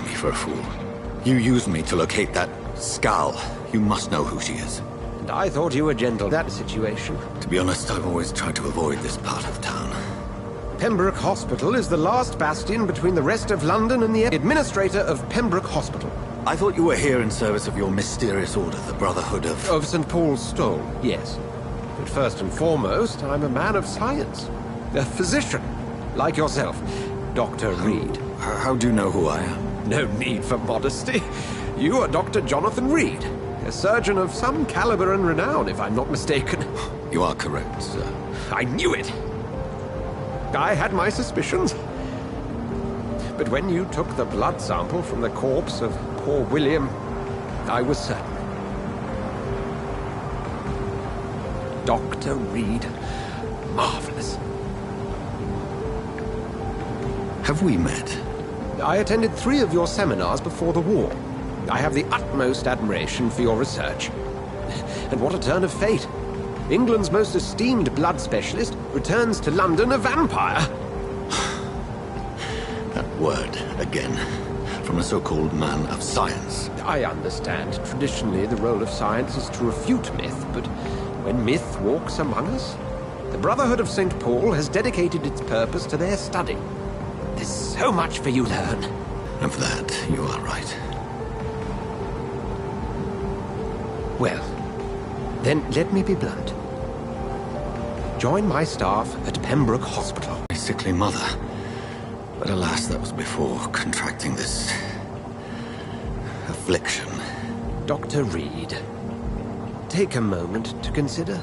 Me for a fool. You used me to locate that Skull. You must know who she is. And I thought you were gentle in that situation. To be honest, I've always tried to avoid this part of town. Pembroke Hospital is the last bastion between the rest of London and the administrator of Pembroke Hospital. I thought you were here in service of your mysterious order, the Brotherhood of... Of St. Paul's Stole, yes. But first and foremost, I'm a man of science. A physician, like yourself, Dr. Reed. How do you know who I am? No need for modesty. You are Dr. Jonathan Reed, a surgeon of some caliber and renown, if I'm not mistaken. You are correct, sir. I knew it! I had my suspicions. But when you took the blood sample from the corpse of poor William, I was certain. Dr. Reed. Marvelous. Have we met? I attended 3 of your seminars before the war. I have the utmost admiration for your research. And what a turn of fate. England's most esteemed blood specialist returns to London a vampire. That word, again, from a so-called man of science. I understand. Traditionally, the role of science is to refute myth, but when myth walks among us, the Brotherhood of St. Paul has dedicated its purpose to their study. There's so much for you to learn. Of that, you are right. Well, then let me be blunt. Join my staff at Pembroke Hospital. My sickly mother. But alas, that was before contracting this... affliction. Dr. Reed, take a moment to consider.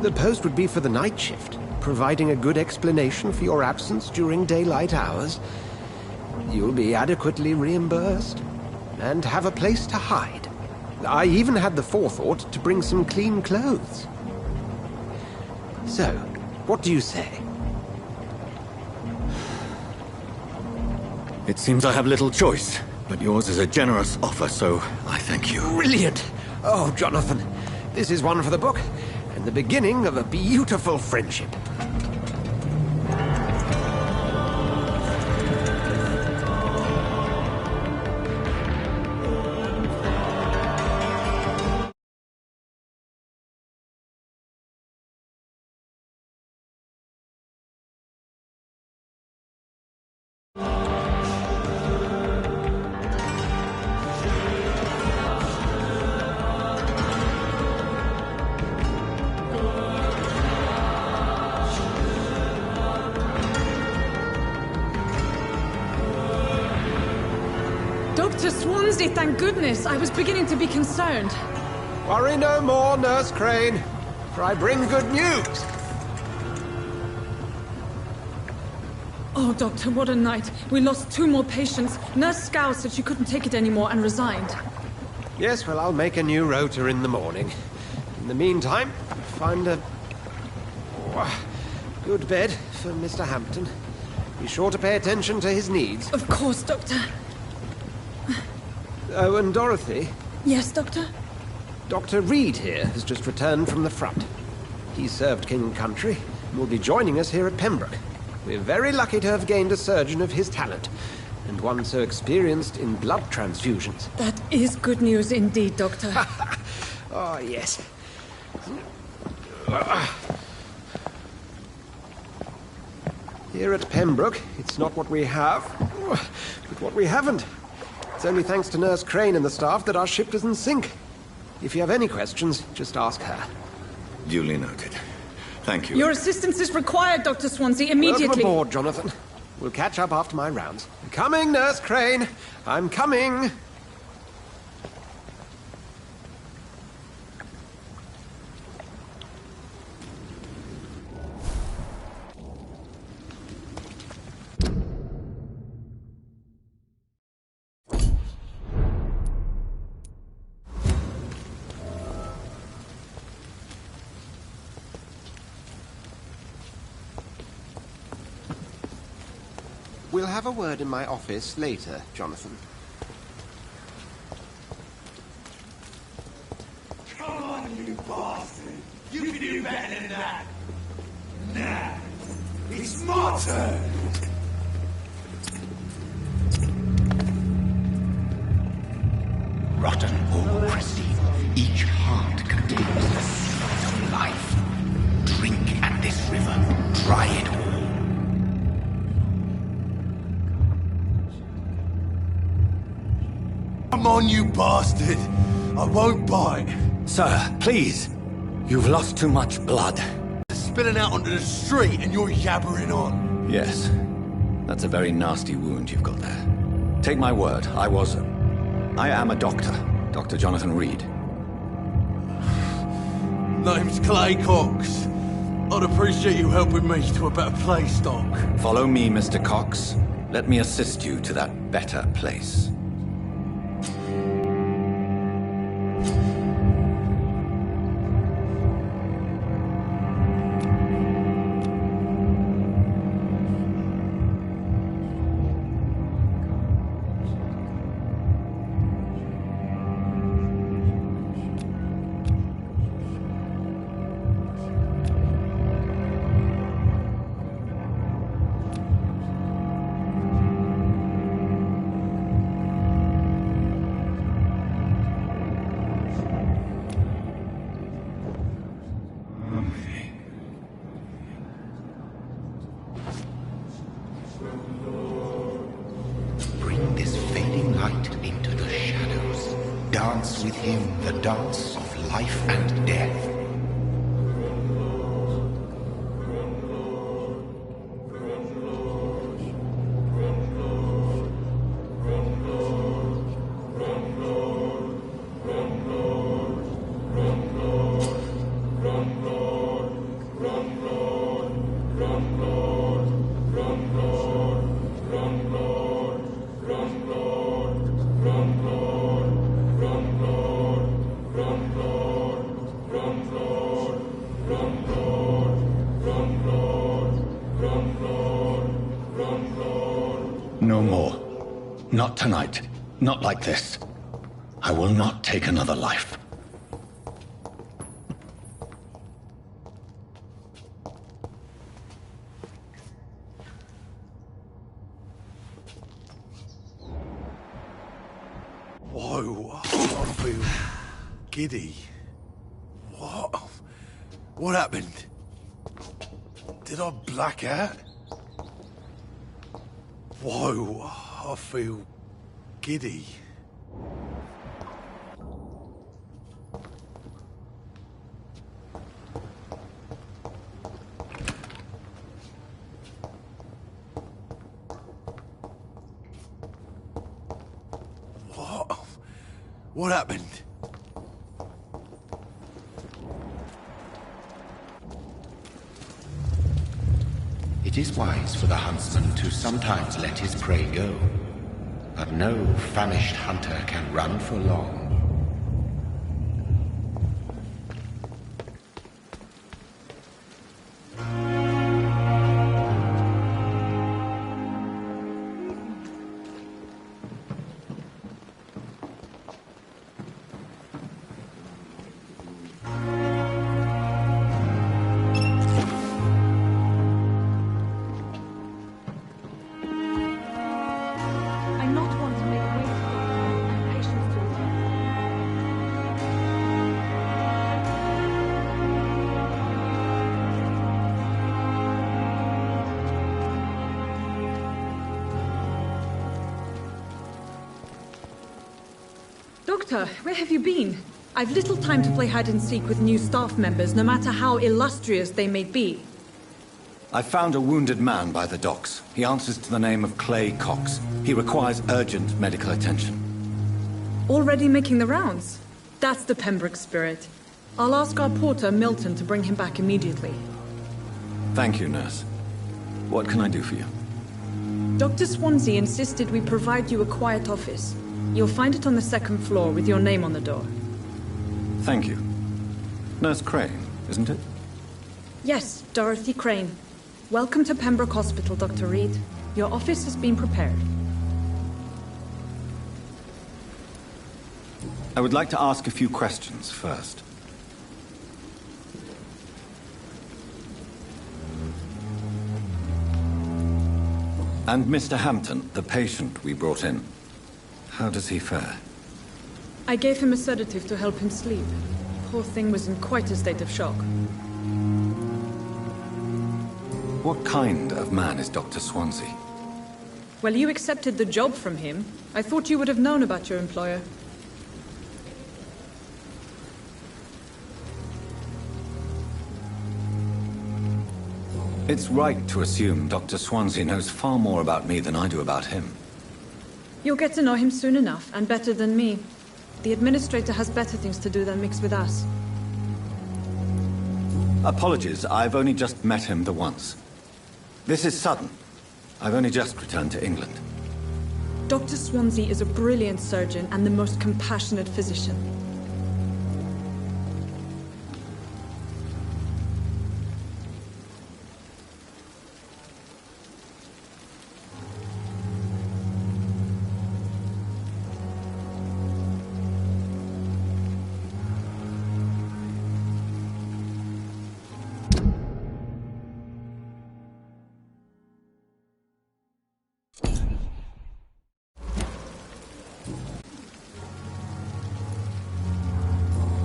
The post would be for the night shift, providing a good explanation for your absence during daylight hours. You'll be adequately reimbursed, and have a place to hide. I even had the forethought to bring some clean clothes. So, what do you say? It seems I have little choice, but yours is a generous offer, so I thank you. Brilliant! Oh, Jonathan, this is one for the book, and the beginning of a beautiful friendship. Dr. Swansea, thank goodness. I was beginning to be concerned. Worry no more, Nurse Crane, for I bring good news. Oh, Doctor, what a night. We lost 2 more patients. Nurse Scow said she couldn't take it anymore and resigned. Yes, well, I'll make a new rota in the morning. In the meantime, find a... good bed for Mr. Hampton. Be sure to pay attention to his needs. Of course, Doctor. Oh, and Dorothy? Yes, Doctor? Dr. Reed here has just returned from the front. He served King and Country and will be joining us here at Pembroke. We're very lucky to have gained a surgeon of his talent, and one so experienced in blood transfusions. That is good news indeed, Doctor. Oh, yes. Here at Pembroke, it's not what we have, but what we haven't. It's only thanks to Nurse Crane and the staff that our ship doesn't sink. If you have any questions, just ask her. Duly noted. Thank you. Your assistance is required, Dr. Swansea, immediately. Welcome aboard, Jonathan. We'll catch up after my rounds. I'm coming, Nurse Crane. I'm coming. We'll have a word in my office later, Jonathan. Come on, you bastard! You can do better than that! Now, it's my turn! Come on, you bastard! I won't bite. Sir, please. You've lost too much blood. Spilling out onto the street and you're yabbering on. Yes. That's a very nasty wound you've got there. Take my word, I am a doctor. Dr. Jonathan Reed. Name's Clay Cox. I'd appreciate you helping me to a better place, Doc. Follow me, Mr. Cox. Let me assist you to that better place. Bring this fading light into the shadows. Dance with him the dance of life and death. No more. Not tonight. Not like this. I will not take another life. Whoa, I feel giddy. What happened? Did I black out? Whoa, I feel giddy. What happened? It is wise for the huntsman to sometimes let his prey go, but no famished hunter can run for long. Doctor, where have you been? I've little time to play hide-and-seek with new staff members, no matter how illustrious they may be. I found a wounded man by the docks. He answers to the name of Clay Cox. He requires urgent medical attention. Already making the rounds? That's the Pembroke spirit. I'll ask our porter, Milton, to bring him back immediately. Thank you, nurse. What can I do for you? Dr. Swansea insisted we provide you a quiet office. You'll find it on the second floor with your name on the door. Thank you. Nurse Crane, isn't it? Yes, Dorothy Crane. Welcome to Pembroke Hospital, Dr. Reed. Your office has been prepared. I would like to ask a few questions first. And Mr. Hampton, the patient we brought in. How does he fare? I gave him a sedative to help him sleep. Poor thing was in quite a state of shock. What kind of man is Dr. Swansea? Well, you accepted the job from him. I thought you would have known about your employer. It's right to assume Dr. Swansea knows far more about me than I do about him. You'll get to know him soon enough, and better than me. The administrator has better things to do than mix with us. Apologies, I've only just met him the once. This is sudden. I've only just returned to England. Dr. Swansea is a brilliant surgeon and the most compassionate physician.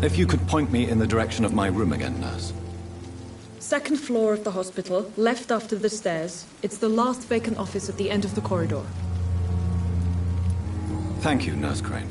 If you could point me in the direction of my room again, nurse. Second floor of the hospital, left after the stairs. It's the last vacant office at the end of the corridor. Thank you, Nurse Crane.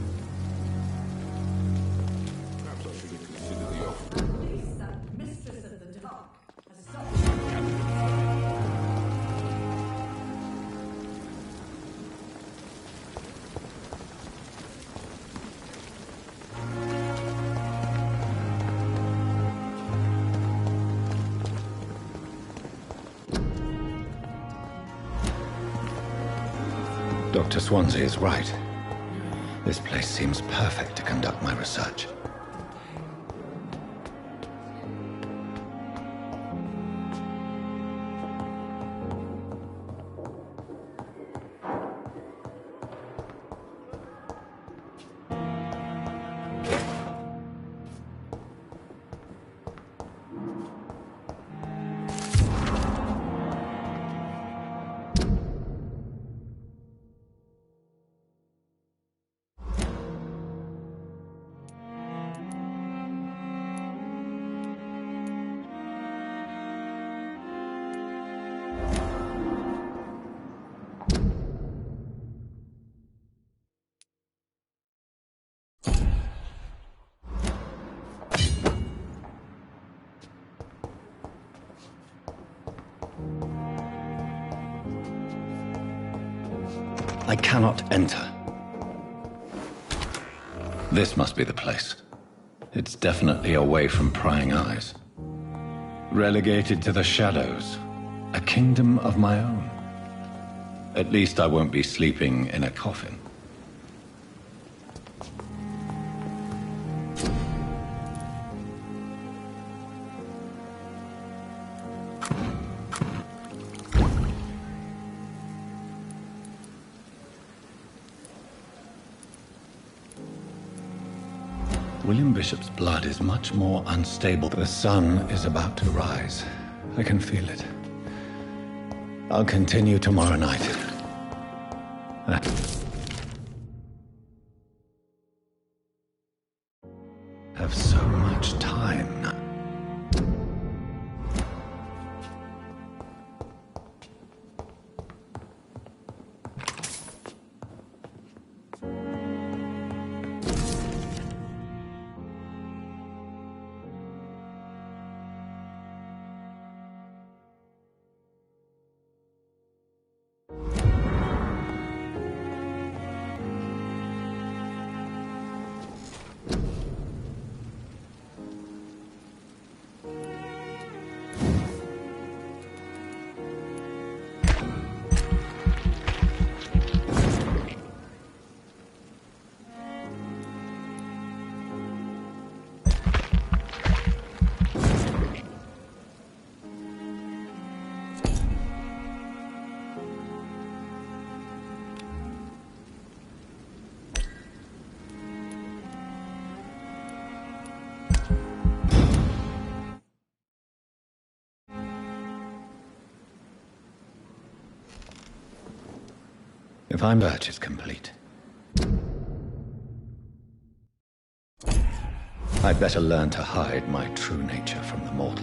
Dr. Swansea is right. This place seems perfect to conduct my research. I cannot enter. This must be the place. It's definitely away from prying eyes. Relegated to the shadows. A kingdom of my own. At least I won't be sleeping in a coffin. William Bishop's blood is much more unstable. The sun is about to rise. I can feel it. I'll continue tomorrow night. Have so much time now. If my search is complete, I'd better learn to hide my true nature from the mortal.